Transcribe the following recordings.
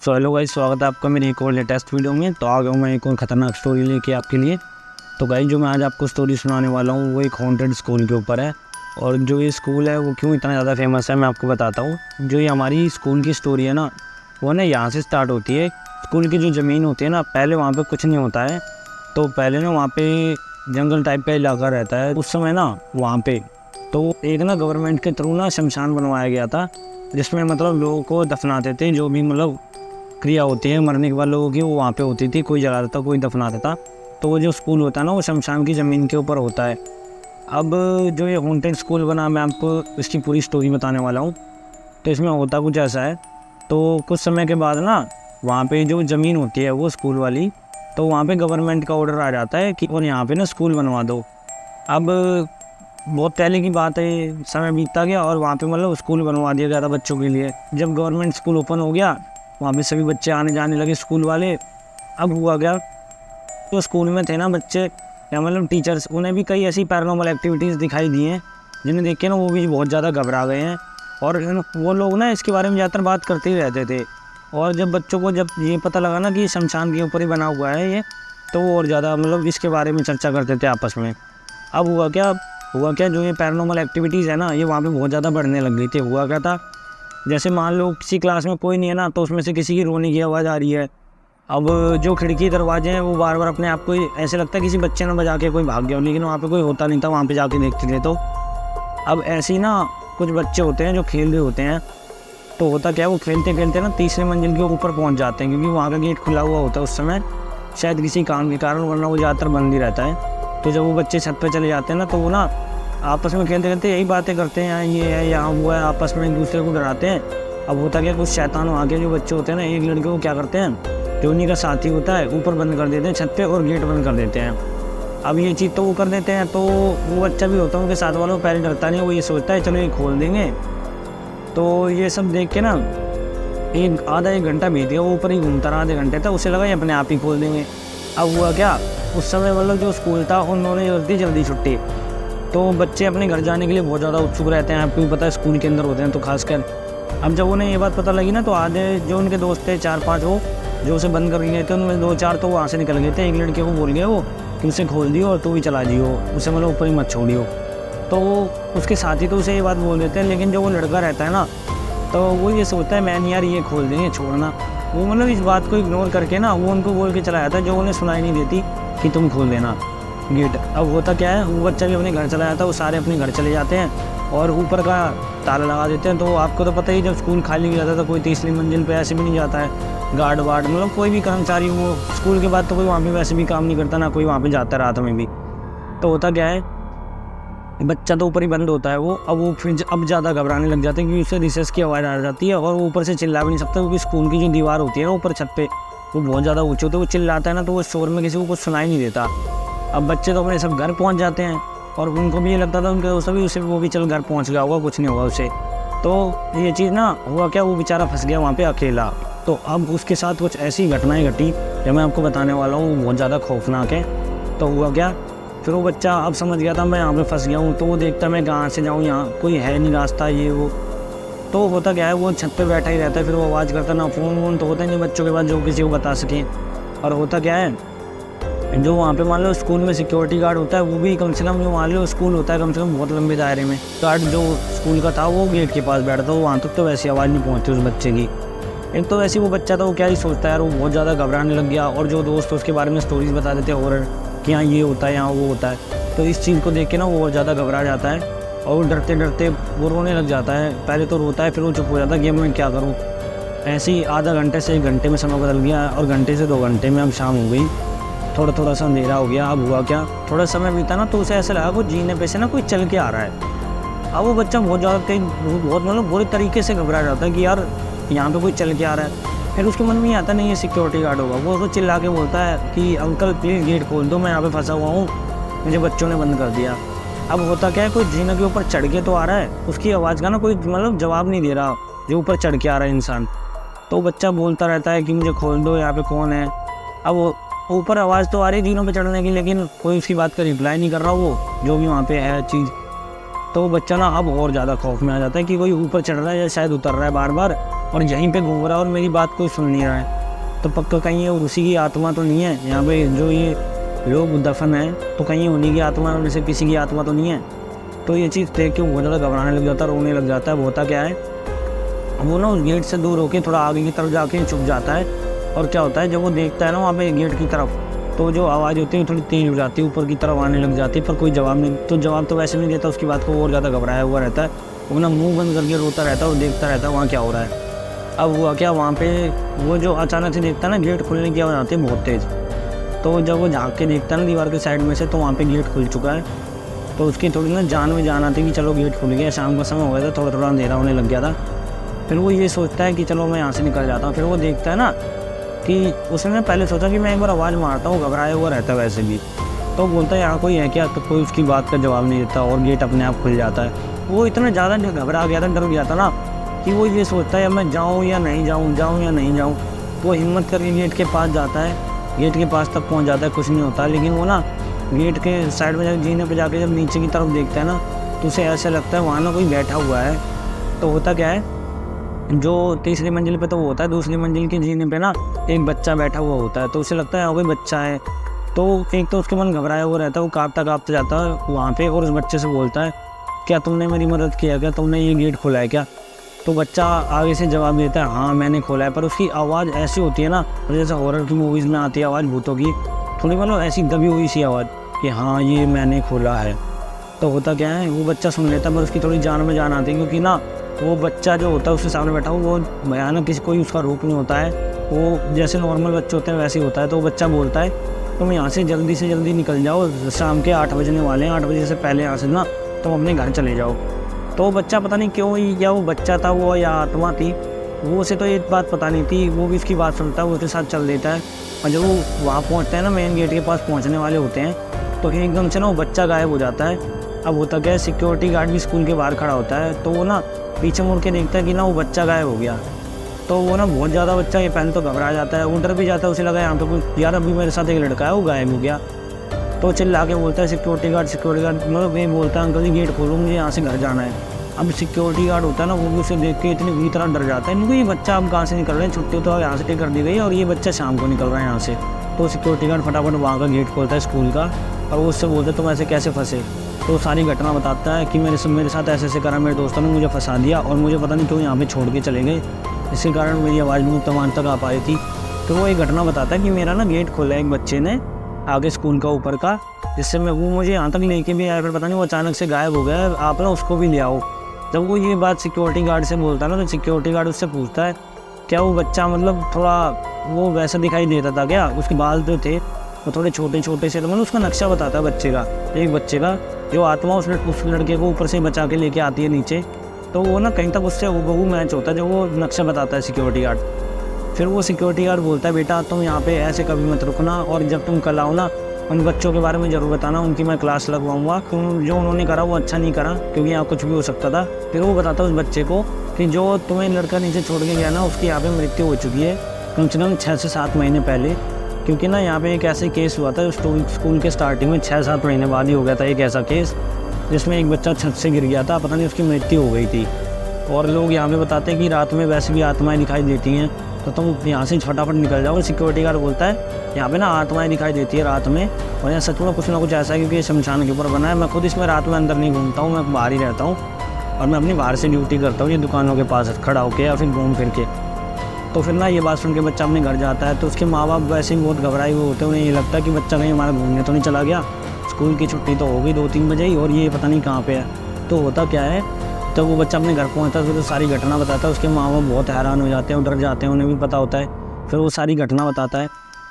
So hello guys, स्वागत है आपका मेरी एक और लेटेस्ट वीडियो में। तो आ गया हूँ मैं एक और ख़तरनाक स्टोरी लेके आपके लिए। तो गाइस, जो मैं आज आपको स्टोरी सुनाने वाला हूँ वो एक हॉन्टेड स्कूल के ऊपर है। और जो ये स्कूल है वो क्यों इतना ज़्यादा फेमस है मैं आपको बताता हूँ। जो ये हमारी स्कूल की स्टोरी है ना, वो ना यहाँ से स्टार्ट होती है। स्कूल की जो ज़मीन होती है ना, पहले वहाँ पर कुछ नहीं होता है। तो पहले ना वहाँ पर जंगल टाइप का इलाका रहता है उस समय ना वहाँ पर। तो एक ना गवर्नमेंट के थ्रू ना शमशान बनवाया गया था, जिसमें मतलब लोगों को दफनाते थे। जो भी मतलब क्रिया होती है मरने के बाद लोगों की, वो वहाँ पे होती थी। कोई जला देता, कोई दफना देता। तो वो जो स्कूल होता है ना, वो शमशान की ज़मीन के ऊपर होता है। अब जो ये हॉन्टेड स्कूल बना, मैं आपको इसकी पूरी स्टोरी बताने वाला हूँ। तो इसमें होता कुछ ऐसा है। तो कुछ समय के बाद ना वहाँ पे जो ज़मीन होती है वो स्कूल वाली, तो वहाँ पे गवर्नमेंट का ऑर्डर आ जाता है कि और यहाँ पे ना स्कूल बनवा दो। अब बहुत पहले की बात है, समय बीतता गया और वहाँ पे मतलब स्कूल बनवा दिया गया था बच्चों के लिए। जब गवर्नमेंट स्कूल ओपन हो गया, वहाँ पे सभी बच्चे आने जाने लगे, स्कूल वाले। अब हुआ क्या, तो स्कूल में थे ना बच्चे या मतलब टीचर्स, उन्हें भी कई ऐसी पैरानॉर्मल एक्टिविटीज़ दिखाई दी हैं, जिन्हें देख के ना वो भी बहुत ज़्यादा घबरा गए हैं। और वो लोग ना इसके बारे में ज़्यादातर बात करते ही रहते थे। और जब बच्चों को जब ये पता लगा ना कि शमशान के ऊपर ही बना हुआ है ये, तो वो और ज़्यादा मतलब इसके बारे में चर्चा करते थे आपस में। अब हुआ क्या, जो ये पैरानॉर्मल एक्टिविटीज़ है ना, ये वहाँ पे बहुत ज़्यादा बढ़ने लग गई थी। हुआ क्या था, जैसे मान लो किसी क्लास में कोई नहीं है ना, तो उसमें से किसी की रोने की आवाज़ आ रही है। अब जो खिड़की दरवाजे हैं वो बार बार अपने आप को ऐसे लगता है किसी बच्चे ने बजा के कोई भाग गया हो, लेकिन वहाँ पे कोई होता नहीं था। वहाँ पे जाके देखते थे तो अब ऐसे ही ना कुछ बच्चे होते हैं जो खेल रहे होते हैं। तो होता क्या है, वो खेलते खेलते ना तीसरी मंजिल के ऊपर पहुँच जाते हैं, क्योंकि वहाँ का गेट खुला हुआ होता है उस समय, शायद किसी काम के कारण, वरना वो ज़्यादातर बंद ही रहता है। तो जब वो बच्चे छत पर चले जाते हैं ना, तो वो ना आपस में खेलते खेलते यही बातें करते हैं, ये है यहाँ हुआ है, आपस में एक दूसरे को डराते हैं। अब होता क्या, कुछ शैतान आगे जो बच्चे होते हैं ना, एक लड़के को क्या करते हैं, जो उन्हीं का साथी होता है, ऊपर बंद कर देते हैं छत पे और गेट बंद कर देते हैं। अब ये चीज़ तो वो कर देते हैं, तो वो बच्चा भी होता है उनके साथ वालों को पहले डरता नहीं, वो ये सोचता है चलो ये खोल देंगे। तो ये सब देख के ना आधा एक घंटा बीत गया, वो ऊपर ही घूमता रहा आधे घंटे तक, उसे लगा ये अपने आप ही खोल देंगे। अब हुआ क्या, उस समय मतलब जो स्कूल था उन्होंने जल्दी जल्दी छुट्टी। तो बच्चे अपने घर जाने के लिए बहुत ज़्यादा उत्सुक रहते हैं, आपको भी पता है स्कूल के अंदर होते हैं तो खासकर। अब जब उन्हें ये बात पता लगी ना, तो आधे जो उनके दोस्त थे 4-5 वो जो उसे बंद कर गए थे, उनमें 2-4 तो वहाँ से निकल गए थे। एक लड़के को बोल गए वो कि उसे खोल दियो और तू भी चला जियो, उसे मतलब ऊपर ही मत छोड़ियो। तो उसके साथी तो उसे ये बात बोल देते हैं, लेकिन जो वो लड़का रहता है ना, तो वो ये सोचता है मैं नहीं यार ये खोल देंगे, छोड़ना। वो मतलब इस बात को इग्नोर करके ना वो उनको बोल के चला जाता है, जो उन्हें सुनाई नहीं देती कि तुम खोल देना गेट। अब होता क्या है, वो बच्चा भी अपने घर चला जाता है, वो सारे अपने घर चले जाते हैं और ऊपर का ताला लगा देते हैं। तो आपको तो पता ही, जब स्कूल खाली हो जाता है तो कोई तीसरी मंजिल पे ऐसे भी नहीं जाता है, गार्ड वार्ड मतलब कोई भी कर्मचारी, वो स्कूल के बाद तो कोई वहाँ पे वैसे भी काम नहीं करता ना, कोई वहाँ पे जाता है रात में भी। तो होता क्या है, बच्चा तो ऊपर ही बंद होता है वो। अब वो फिर अब ज़्यादा घबराने लग जाते हैं, क्योंकि उससे रिसेस की आवाज़ आ जाती है और वो ऊपर से चिल्ला भी नहीं सकता, क्योंकि स्कूल की जो दीवार होती है ना ऊपर छत पे, वो बहुत ज़्यादा ऊँची होती है। वो चिल्लाता है ना, तो वो शोर में किसी को कुछ सुनाई नहीं देता। अब बच्चे तो अपने सब घर पहुंच जाते हैं और उनको भी ये लगता था, उनके दोस्तों भी उसे, वो भी चल घर पहुंच गया होगा, कुछ नहीं होगा उसे। तो ये चीज़ ना हुआ क्या, वो बेचारा फंस गया वहाँ पे अकेला। तो अब उसके साथ कुछ ऐसी घटनाएं घटी जो मैं आपको बताने वाला हूँ, बहुत ज़्यादा खौफनाक है। तो हुआ क्या, फिर वो बच्चा अब समझ गया था मैं यहाँ पे फंस गया हूँ। तो वो देखता मैं कहाँ से जाऊँ, यहाँ कोई है नहीं रास्ता, ये वो। तो होता क्या है, वो छत पे बैठा ही रहता है, फिर वो आवाज़ करता ना, फ़ोन वोन तो होता ही नहीं बच्चों के पास जो किसी को बता सकें। और होता क्या है, जो वहाँ पे मान लो स्कूल में सिक्योरिटी गार्ड होता है, वो भी कम से कम, जो मान लो स्कूल होता है कम से कम बहुत लंबे दायरे में, गार्ड जो स्कूल का था वो गेट के पास बैठा था, वहाँ तक तो वैसी आवाज़ नहीं पहुँचती उस बच्चे की। एक तो वैसे वो बच्चा था, वो क्या ही सोचता है यार, वो बहुत ज़्यादा घबराने लग गया। और जो दोस्त उसके बारे में स्टोरीज बता देते हैं हॉरर कि यहाँ ये होता है, यहाँ वो होता है, तो इस चीज़ को देख के ना वो और ज़्यादा घबरा जाता है और वो डरते डरते वो रोने लग जाता है। पहले तो रोता है, फिर वो चुप हो जाता है कि अब मैं क्या करूँ। ऐसे ही आधा घंटे से 1 घंटे में समय बदल गया और घंटे से 2 घंटे में अब शाम हो गई, थोड़ा सा अंधेरा हो गया। अब हुआ क्या, थोड़ा समय बीता ना, तो उसे ऐसा लगा वो जीने पे से ना कोई चल के आ रहा है। अब वो बच्चा बहुत ज़्यादा बहुत मतलब बुरे तरीके से घबरा जाता है कि यार यहाँ पे कोई चल के आ रहा है। फिर उसके मन में ही आता नहीं ये सिक्योरिटी गार्ड होगा। वो चिल्ला के बोलता है कि अंकल प्लीज़ गेट खोल दो, मैं यहाँ पे फंसा हुआ हूँ, मुझे बच्चों ने बंद कर दिया। अब होता क्या है, कोई जीने के ऊपर चढ़ के तो आ रहा है, उसकी आवाज़ का ना कोई मतलब जवाब नहीं दे रहा, जो ऊपर चढ़ के आ रहा है इंसान। तो बच्चा बोलता रहता है कि मुझे खोल दो, यहाँ पे कौन है। अब ऊपर आवाज़ तो आ रही जीनों पे चढ़ने की, लेकिन कोई उसकी बात का रिप्लाई नहीं कर रहा वो जो भी वहाँ पे है चीज़। तो वो बच्चा ना अब और ज़्यादा खौफ में आ जाता है कि कोई ऊपर चढ़ रहा है या शायद उतर रहा है बार बार, और यहीं पे घूम रहा है और मेरी बात कोई सुन नहीं रहा है, तो पक्का कहीं ये उसी की आत्मा तो नहीं है यहाँ पे जो ये लोग दफन है, तो कहीं उन्हीं की आत्मा में से किसी की आत्मा तो नहीं है। तो ये चीज़ देख के बहुत ज़्यादा घबराने लग जाता है, रोने लग जाता है। होता क्या है, वो ना उस गेट से दूर होके थोड़ा आगे की तरफ जाके छुप जाता है। और क्या होता है, जब वो देखता है ना वहाँ पे गेट की तरफ, तो जो आवाज़ होती है थोड़ी तेज हो जाती है, ऊपर की तरफ आने लग जाती है, पर कोई जवाब नहीं। तो जवाब तो वैसे नहीं देता, उसकी बात को और ज़्यादा घबराया हुआ रहता है। वो अपना मुँह बंद करके रोता रहता है और देखता रहता है वहाँ क्या हो रहा है। अब हुआ क्या, वहाँ पे वो जो अचानक से देखता है ना, गेट खुलने की आवाज़ आती है बहुत तेज़। तो जब वो झाँक के देखता है ना दीवार के साइड में से, तो वहाँ पे गेट खुल चुका है। तो उसकी थोड़ी ना जान में जान आती कि चलो गेट खुल गया, शाम का समय हो गया था, थोड़ा थोड़ा अंधेरा होने लग गया था। फिर वो ये सोचता है कि चलो मैं यहाँ से निकल जाता हूँ। फिर वो देखता है ना कि उसने पहले सोचा कि मैं एक बार आवाज़ मारता हूँ, घबराया हुआ रहता है वैसे भी। तो बोलता है यहाँ कोई है क्या, तो कोई उसकी बात का जवाब नहीं देता और गेट अपने आप खुल जाता है। वो इतना ज़्यादा घबरा गया था, डर गया था ना, कि वो ये सोचता है मैं जाऊँ या नहीं जाऊँ, जाऊँ या नहीं जाऊँ। वो हिम्मत करके गेट के पास जाता है, गेट के पास तक पहुँच जाता है, कुछ नहीं होता। लेकिन वो ना गेट के साइड में जब जीने पे जाके जब नीचे की तरफ देखता है ना, तो उसे ऐसा लगता है वहाँ ना कोई बैठा हुआ है। तो होता क्या है, जो तीसरी मंजिल पे तो वो होता है, दूसरी मंजिल के जीने पे ना एक बच्चा बैठा हुआ होता है। तो उसे लगता है हाँ कोई बच्चा है। तो एक तो उसके मन घबराया हुआ रहता है, वो काँपता काँपता जाता है वहाँ पे और उस बच्चे से बोलता है, क्या तुमने मेरी मदद किया, क्या तुमने ये गेट खोला है क्या? तो बच्चा आगे से जवाब देता है हाँ मैंने खोला है। पर उसकी आवाज़ ऐसी होती है ना, जैसे हॉरर की मूवीज़ में आती है आवाज़ भूतों की, थोड़ी मतलब ऐसी दबी हुई सी आवाज़ कि हाँ ये मैंने खोला है। तो होता क्या है, वो बच्चा सुन लेता है, पर उसकी थोड़ी जान में जान आती है, क्योंकि ना वो बच्चा जो होता है उसके सामने बैठा हुआ, वो भयानक किसी कोई उसका रूप नहीं होता है, वो जैसे नॉर्मल बच्चे होते हैं वैसे ही होता है। तो वो बच्चा बोलता है तुम यहाँ से जल्दी निकल जाओ, शाम के 8 बजने वाले हैं, 8 बजे से पहले यहाँ से ना तुम अपने घर चले जाओ। तो वो बच्चा पता नहीं क्यों, या वो बच्चा था वो या आत्मा थी, वो उसे तो ये बात पता नहीं थी, वो भी उसकी बात सुनता है, वो उसके साथ चल देता है। और जब वो वहाँ पहुँचते हैं ना, मेन गेट के पास पहुँचने वाले होते हैं, तो एकदम से ना वो बच्चा गायब हो जाता है। अब होता क्या है, सिक्योरिटी गार्ड भी स्कूल के बाहर खड़ा होता है, तो वो ना पीछे मुड़ के देखता है कि ना वो बच्चा गायब हो गया। तो वो ना बहुत ज़्यादा बच्चा ये पहले तो घबरा जाता है, वो डर भी जाता है, उसे लगा यहाँ पे कोई यार अभी मेरे साथ एक लड़का है वो गायब हो गया। तो चिल्ला के बोलता है सिक्योरिटी गार्ड मतलब ये बोलता है अंकल जी गेट खोलो, मुझे यहाँ से घर जाना है। अब सिक्योरिटी गार्ड होता है ना, वो भी उसे देख के इतनी बुरी तरह डर जाता है, इनको ये बच्चा अब कहाँ से निकल रहे हैं, छुट्टी तो यहाँ से कर दी गई और ये बच्चा शाम को निकल रहा है यहाँ से। तो सिक्योरिटी गार्ड फटाफट वहाँ का गेट खोलता है स्कूल का, और वो उससे बोलते तुम ऐसे कैसे फंसे। तो सारी घटना बताता है कि मेरे साथ ऐसे ऐसे करा, मेरे दोस्तों ने मुझे फंसा दिया और मुझे पता नहीं क्यों यहाँ पे छोड़ के चले गए, इसी कारण मेरी आवाज़ में तमान तक आ पाई थी। तो वो एक घटना बताता है कि मेरा ना गेट खोला है एक बच्चे ने आगे स्कूल का ऊपर का, जिससे मैं वो मुझे यहाँ तक लेके भी आया, फिर पता नहीं वो अचानक से गायब हो गया, आप ना उसको भी ले आओ। जब वो ये बात सिक्योरिटी गार्ड से बोलता है ना, तो सिक्योरिटी गार्ड उससे पूछता है क्या वो बच्चा मतलब थोड़ा वो वैसा दिखाई देता था क्या, उसके बाल जो थे वो थोड़े छोटे छोटे से, तो मतलब उसका नक्शा बताता है बच्चे का, एक बच्चे का जो आत्मा उस लड़के को ऊपर से बचा के लेके आती है नीचे। तो वो ना कहीं तक उससे हूबहू मैच होता है जो वो नक्शा बताता है सिक्योरिटी गार्ड। फिर वो सिक्योरिटी गार्ड बोलता है बेटा तुम यहाँ पे ऐसे कभी मत रुकना, और जब तुम कल आओ ना उन बच्चों के बारे में ज़रूर बताना, उनकी मैं क्लास लगवाऊंगा, क्यों जो उन्होंने करा वो अच्छा नहीं करा, क्योंकि यहाँ कुछ भी हो सकता था। फिर वो बताता है उस बच्चे को कि जो तुम्हें लड़का नीचे छोड़ के गया ना, उसकी यहाँ पे मृत्यु हो चुकी है कम से कम 6 से 7 महीने पहले, क्योंकि ना यहाँ पे एक ऐसे केस हुआ था स्कूल के स्टार्टिंग में 6-7 महीने बाद ही हो गया था एक ऐसा केस, जिसमें एक बच्चा छत से गिर गया था, पता नहीं उसकी मृत्यु हो गई थी। और लोग यहाँ पे बताते हैं कि रात में वैसे भी आत्माएं दिखाई देती हैं, तो तुम यहाँ से फटाफट निकल जाओ। सिक्योरिटी गार्ड बोलता है यहाँ पे ना आत्माएं दिखाई देती है रात में, और यहाँ सच में कुछ ना कुछ ऐसा है, क्योंकि ये शमशान के ऊपर बना है। मैं खुद इसमें रात में अंदर नहीं घूमता हूँ, मैं बाहर ही रहता हूँ, और मैं अपनी बाहर से ड्यूटी करता हूँ, ये दुकानों के पास खड़ा होकर या फिर घूम फिर के। तो फिर ना ये बात सुन के बच्चा अपने घर जाता है, तो उसके माँ बाप वैसे ही बहुत घबराए हुए होते हैं, उन्हें ये लगता है कि बच्चा कहीं हमारा घूमने तो नहीं चला गया, स्कूल की छुट्टी तो हो गई 2-3 बजे ही और ये पता नहीं कहाँ पे है। तो होता क्या है, जब वो बच्चा अपने घर पहुँचता है तो सारी घटना बताता है, उसके माँ बाप बहुत हैरान हो जाते हैं, डर जाते हैं, उन्हें भी पता होता है। फिर वो सारी घटना बताता है,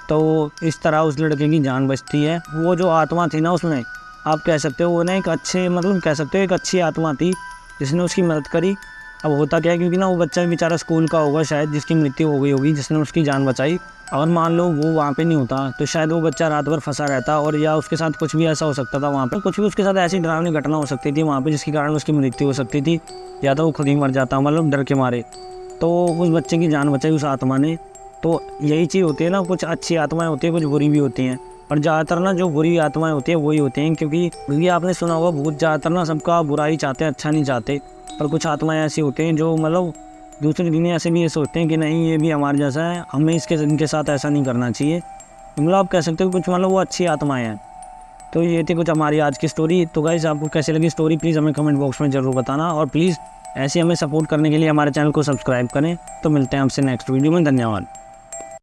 तो इस तरह उस लड़के की जान बचती है। वो जो आत्मा थी ना उसमें, आप कह सकते हो वो ना एक अच्छे मतलब कह सकते हो एक अच्छी आत्मा थी जिसने उसकी मदद करी। अब होता क्या है, क्योंकि ना वो बच्चा बेचारा स्कूल का होगा शायद, जिसकी मृत्यु हो गई होगी, जिसने उसकी जान बचाई। अगर मान लो वो वहाँ पे नहीं होता तो शायद वो बच्चा रात भर फंसा रहता, और या उसके साथ कुछ भी ऐसा हो सकता था, वहाँ पे कुछ भी उसके साथ ऐसी डरावनी घटना हो सकती थी वहाँ पे, जिसके कारण उसकी मृत्यु हो सकती थी, या तो वो खुद ही मर जाता मतलब डर के मारे। तो उस बच्चे की जान बचाई उस आत्मा ने। तो यही चीज़ होती है ना, कुछ अच्छी आत्माएं होती हैं, कुछ बुरी भी होती हैं, और ज़्यादातर ना जो बुरी आत्माएं होती हैं वही होती हैं, क्योंकि आपने सुना होगा भूत ज़्यादातर ना सबका बुरा ही चाहते हैं, अच्छा नहीं चाहते। पर कुछ आत्माएं ऐसी होती हैं जो मतलब दूसरी दुनिया से भी ये सोचते हैं कि नहीं ये भी हमारे जैसा है, हमें इनके साथ ऐसा नहीं करना चाहिए। मतलब आप कह सकते हो कुछ मतलब वो अच्छी आत्माएं हैं। तो ये थी कुछ हमारी आज की स्टोरी। तो गाइस आपको कैसी लगी स्टोरी प्लीज़ हमें कमेंट बॉक्स में ज़रूर बताना, और प्लीज़ ऐसे हमें सपोर्ट करने के लिए हमारे चैनल को सब्सक्राइब करें। तो मिलते हैं आपसे नेक्स्ट वीडियो में, धन्यवाद।